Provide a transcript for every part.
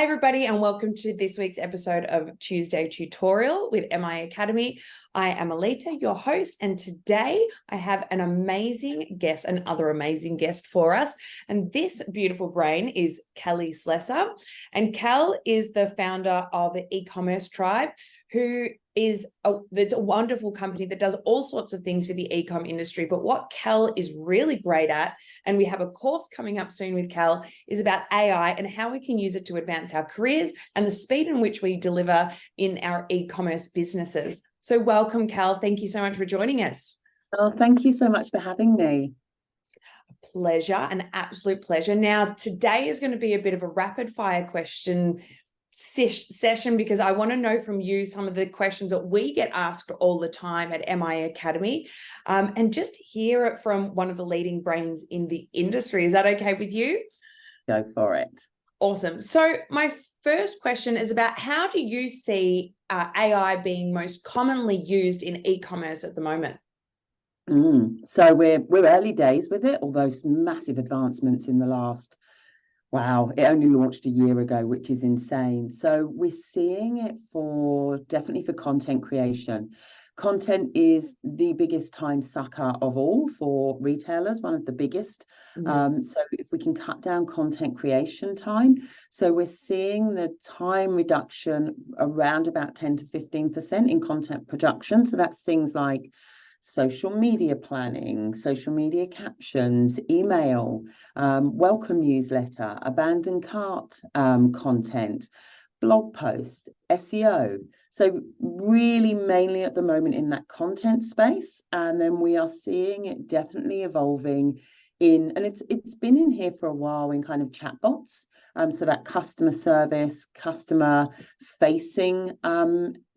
everybody, and welcome to this week's episode of Tuesday Tutorial with MI Academy. I am Alita, your host, and today I have an amazing guest, another amazing guest for us. And this beautiful brain is Kelly Slessor. And Kel is the founder of the e-commerce tribe, who is it's a wonderful company that does all sorts of things for the e-com industry. But what Kel is really great at, and we have a course coming up soon with Kel, is about AI and how we can use it to advance our careers and the speed in which we deliver in our e-commerce businesses. So welcome, Kel. Thank you so much for joining us. Oh, thank you so much for having me. A pleasure, an absolute pleasure. Now, today is going to be a bit of a rapid fire question session because I want to know from you some of the questions that we get asked all the time at MI Academy, and just hear it from one of the leading brains in the industry. Is that okay with you? Go for it. Awesome. So my first question is about, how do you see AI being most commonly used in e-commerce at the moment? So we're early days with it, although some massive advancements in the last, wow, it only launched a year ago, which is insane. So we're seeing it definitely for content creation. Content is the biggest time sucker of all for retailers, one of the biggest. So if we can cut down content creation time, so we're seeing the time reduction around about 10 to 15% in content production. So that's things like social media planning, social media captions, email, welcome newsletter, abandoned cart content, blog posts, SEO. So really mainly at the moment in that content space. And then we are seeing it definitely evolving in, and it's been in here for a while in kind of chatbots. So that customer service, customer facing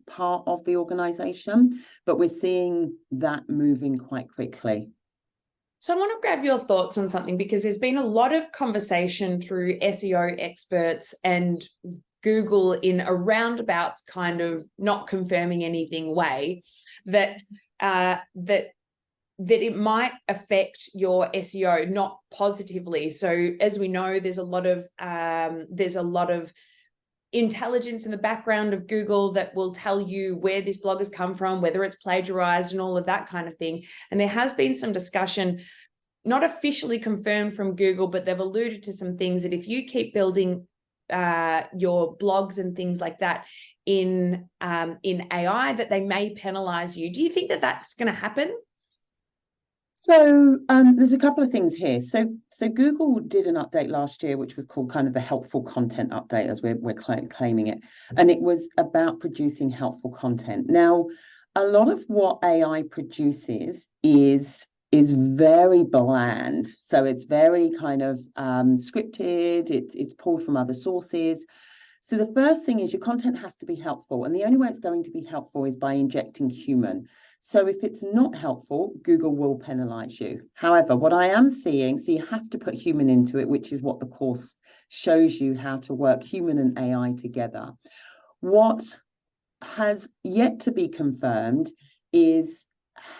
part of the organization, but we're seeing that moving quite quickly. So I want to grab your thoughts on something, because there's been a lot of conversation through SEO experts and Google in a roundabouts kind of not confirming anything way that it might affect your SEO not positively. So as we know, there's a lot of intelligence in the background of Google that will tell you where this blog has come from, whether it's plagiarized and all of that kind of thing. And there has been some discussion, not officially confirmed from Google, but they've alluded to some things that if you keep building your blogs and things like that in AI, that they may penalize you. Do you think that that's going to happen? So there's a couple of things here. So Google did an update last year, which was called kind of the helpful content update, as we're claiming it. And it was about producing helpful content. Now, a lot of what AI produces is very bland. So it's very kind of scripted. It's pulled from other sources. So the first thing is your content has to be helpful. And the only way it's going to be helpful is by injecting human. So if it's not helpful, Google will penalize you. However, what I am seeing, so you have to put human into it, which is what the course shows you, how to work human and AI together. What has yet to be confirmed is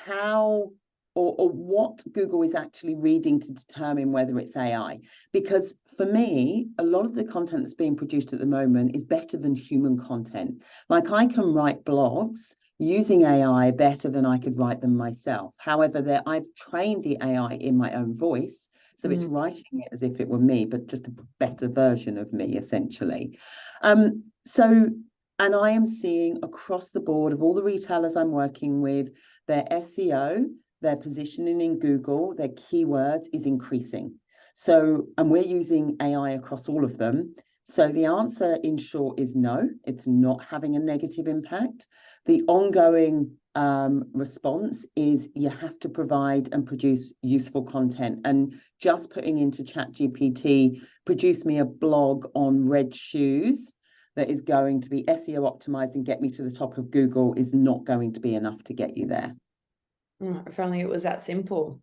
how or what Google is actually reading to determine whether it's AI. Because for me, a lot of the content that's being produced at the moment is better than human content. Like, I can write blogs using AI better than I could write them myself. However, I've trained the AI in my own voice, so it's writing it as if it were me, but just a better version of me, essentially. And I am seeing across the board of all the retailers I'm working with, their SEO, their positioning in Google, their keywords is increasing. So, and we're using AI across all of them. So the answer, in short, is no, it's not having a negative impact. The ongoing response is you have to provide and produce useful content. And just putting into ChatGPT, produce me a blog on red shoes that is going to be SEO optimized and get me to the top of Google is not going to be enough to get you there. If only it was that simple.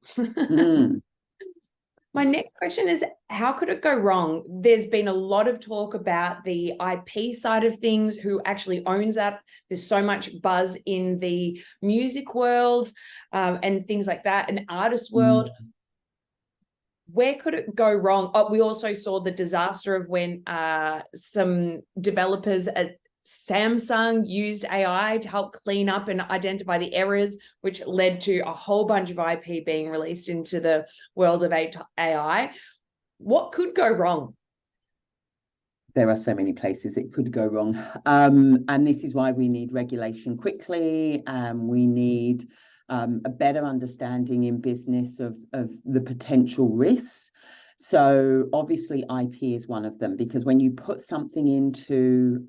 My next question is, how could it go wrong? There's been a lot of talk about the IP side of things, who actually owns that. There's so much buzz in the music world and things like that, and artist world. where could it go wrong? Oh, we also saw the disaster of when some developers at Samsung used AI to help clean up and identify the errors, which led to a whole bunch of IP being released into the world of AI. What could go wrong? There are so many places it could go wrong. And this is why we need regulation quickly. We need a better understanding in business of the potential risks. So obviously IP is one of them, because when you put something into,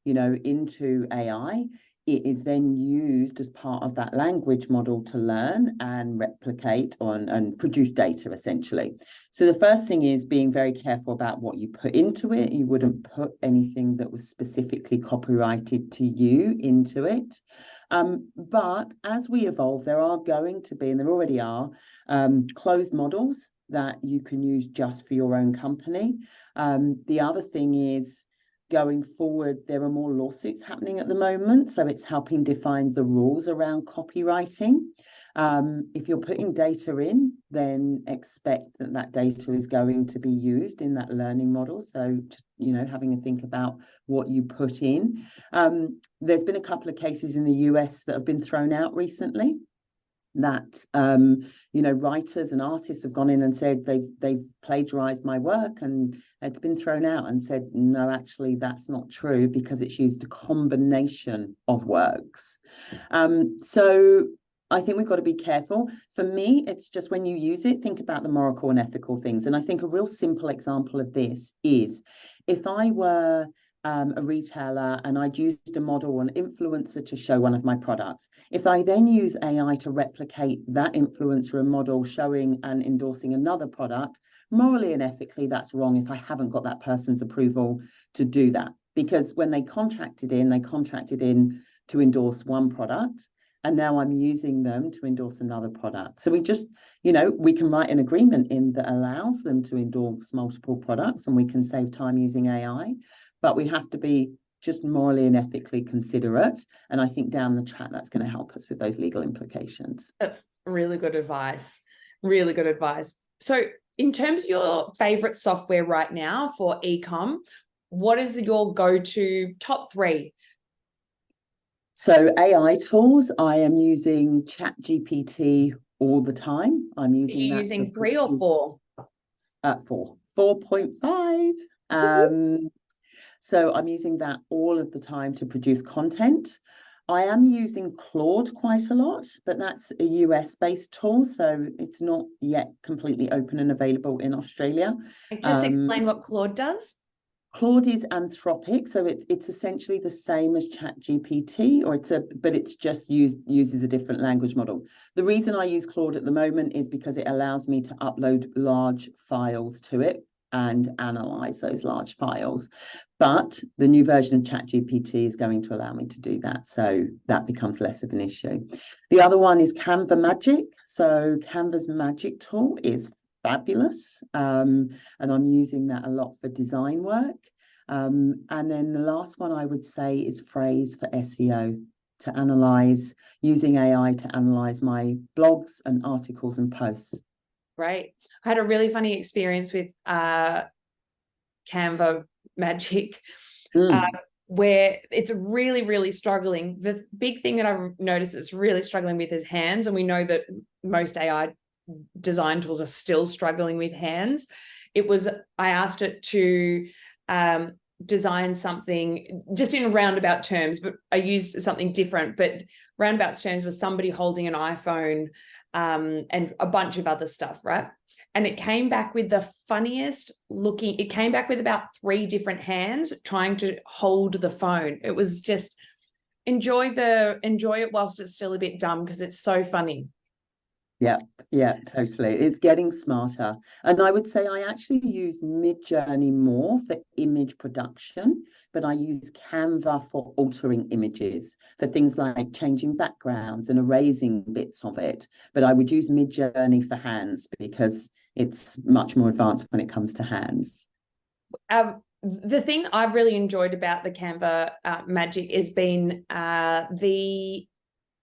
into AI, it is then used as part of that language model to learn and replicate and produce data, essentially. So the first thing is being very careful about what you put into it. You wouldn't put anything that was specifically copyrighted to you into it. But as we evolve, there are going to be, and there already are, closed models that you can use just for your own company. The other thing is, going forward, there are more lawsuits happening at the moment, so it's helping define the rules around copywriting. If you're putting data in, then expect that that data is going to be used in that learning model. So, having a think about what you put in. There's been a couple of cases in the US that have been thrown out recently, that writers and artists have gone in and said they've plagiarized my work, and it's been thrown out and said, no, actually that's not true, because it's used a combination of works. So I think we've got to be careful. For me, it's just, when you use it, think about the moral and ethical things. And I think a real simple example of this is, if I were a retailer and I'd used a model or an influencer to show one of my products, if I then use AI to replicate that influencer and model showing and endorsing another product, morally and ethically, that's wrong if I haven't got that person's approval to do that. Because when they contracted in to endorse one product, and now I'm using them to endorse another product. So we just, we can write an agreement in that allows them to endorse multiple products, and we can save time using AI. But we have to be just morally and ethically considerate. And I think down the track, that's going to help us with those legal implications. That's really good advice. Really good advice. So in terms of your favorite software right now for e-com, what is your go-to top 3? So AI tools, I am using ChatGPT all the time. I'm using that. Are you using 3 or 4? 4.5. So I'm using that all of the time to produce content. I am using Claude quite a lot, but that's a US-based tool, so it's not yet completely open and available in Australia. Just explain what Claude does. Claude is Anthropic, so it's essentially the same as ChatGPT, but it's just uses a different language model. The reason I use Claude at the moment is because it allows me to upload large files to it and analyze those large files. But the new version of ChatGPT is going to allow me to do that, so that becomes less of an issue. The other one is Canva Magic. So Canva's Magic tool is fabulous, and I'm using that a lot for design work. And then the last one I would say is Phrase for SEO, to analyze, using AI to analyze my blogs and articles and posts. Right. I had a really funny experience with Canva Magic, where it's really, really struggling. The big thing that I've noticed it's really struggling with is hands. And we know that most AI design tools are still struggling with hands. I asked it to design something just in roundabout terms, but I used something different. But roundabout terms was somebody holding an iPhone and a bunch of other stuff, right? And it came back with the funniest looking, it came back with about 3 different hands trying to hold the phone. It was just, enjoy it whilst it's still a bit dumb, because it's so funny. Yeah, totally. It's getting smarter. And I would say I actually use Midjourney more for image production, but I use Canva for altering images, for things like changing backgrounds and erasing bits of it. But I would use Midjourney for hands, because it's much more advanced when it comes to hands. The thing I've really enjoyed about the Canva Magic has been the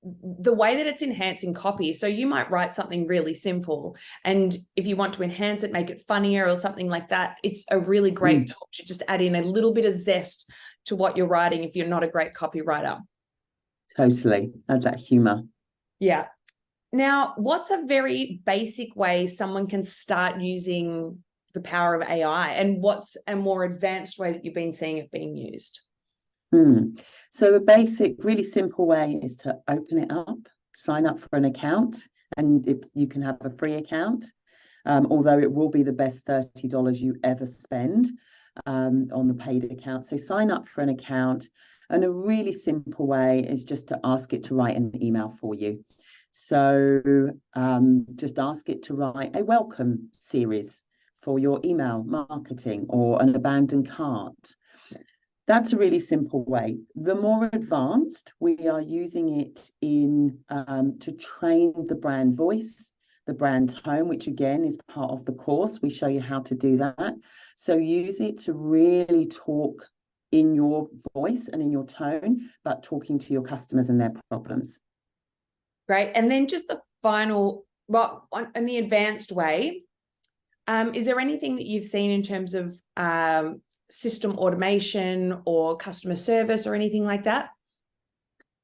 the way that it's enhancing copy. So you might write something really simple, and if you want to enhance it, make it funnier or something like that, it's a really great tool to just add in a little bit of zest to what you're writing if you're not a great copywriter. Totally. Add that humor. Yeah. Now, what's a very basic way someone can start using the power of AI, and what's a more advanced way that you've been seeing it being used? So a basic, really simple way is to open it up, sign up for an account, and if you can have a free account, although it will be the best $30 you ever spend on the paid account. So sign up for an account, and a really simple way is just to ask it to write an email for you. So just ask it to write a welcome series for your email marketing or an abandoned cart. That's a really simple way. The more advanced, we are using it in to train the brand voice, the brand tone, which again is part of the course. We show you how to do that. So use it to really talk in your voice and in your tone, but talking to your customers and their problems. Great. And then just the final, well, in the advanced way, is there anything that you've seen in terms of system automation or customer service or anything like that?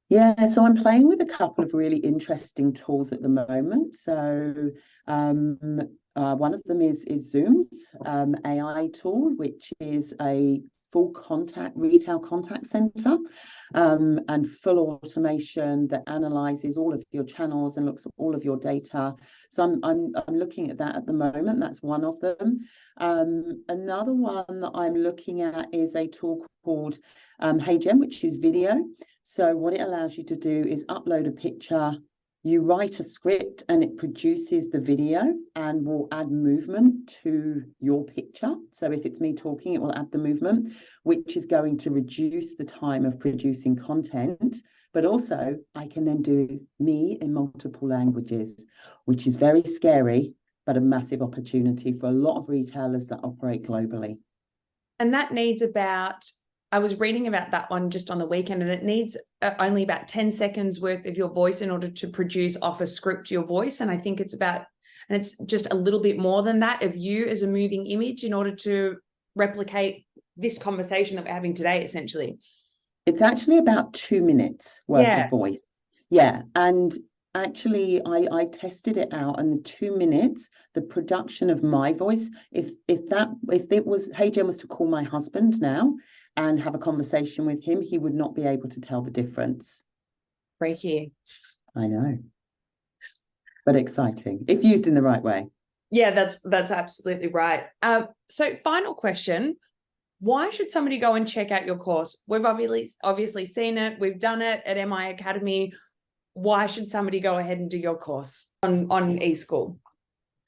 Yeah, so I'm playing with a couple of really interesting tools at the moment. So one of them is Zoom's AI tool, which is a full retail contact center and full automation that analyzes all of your channels and looks at all of your data. So I'm looking at that at the moment. That's one of them. Another one that I'm looking at is a tool called HeyGen, which is video. So what it allows you to do is upload a picture, you write a script, and it produces the video and will add movement to your picture. So if it's me talking, it will add the movement, which is going to reduce the time of producing content. But also I can then do me in multiple languages, which is very scary, but a massive opportunity for a lot of retailers that operate globally. And that needs I was reading about that one just on the weekend, and it needs only about 10 seconds worth of your voice in order to produce off a script your voice. And I think it's just a little bit more than that of you as a moving image in order to replicate this conversation that we're having today, essentially. It's actually about 2 minutes worth of voice. Yeah. And actually I tested it out, and the 2 minutes, the production of my voice, if it was HeyGen was to call my husband now and have a conversation with him, he would not be able to tell the difference. Freaky. I know. But exciting, if used in the right way. Yeah, that's absolutely right. So final question, why should somebody go and check out your course? We've obviously seen it, we've done it at MI Academy. Why should somebody go ahead and do your course on eSchool?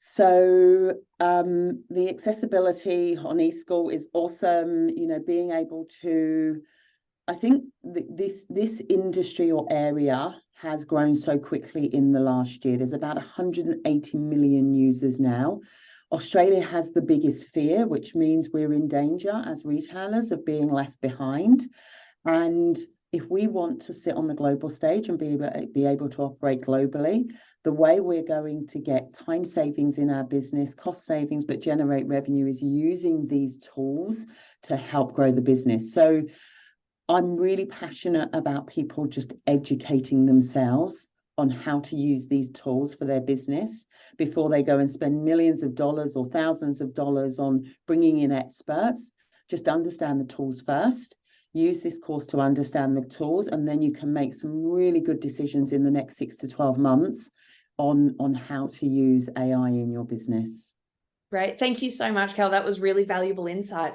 So the accessibility on eSchool is awesome. You know, being able to, I think this industry or area has grown so quickly in the last year. There's about 180 million users now. Australia has the biggest fear, which means we're in danger as retailers of being left behind. And if we want to sit on the global stage and be able to operate globally, the way we're going to get time savings in our business, cost savings, but generate revenue is using these tools to help grow the business. So I'm really passionate about people just educating themselves on how to use these tools for their business before they go and spend millions of dollars or thousands of dollars on bringing in experts. Just understand the tools first. Use this course to understand the tools, and then you can make some really good decisions in the next 6 to 12 months on how to use AI in your business. Great. Thank you so much, Kel. That was really valuable insight.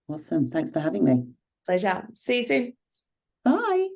Awesome. Thanks for having me. Pleasure. See you soon. Bye.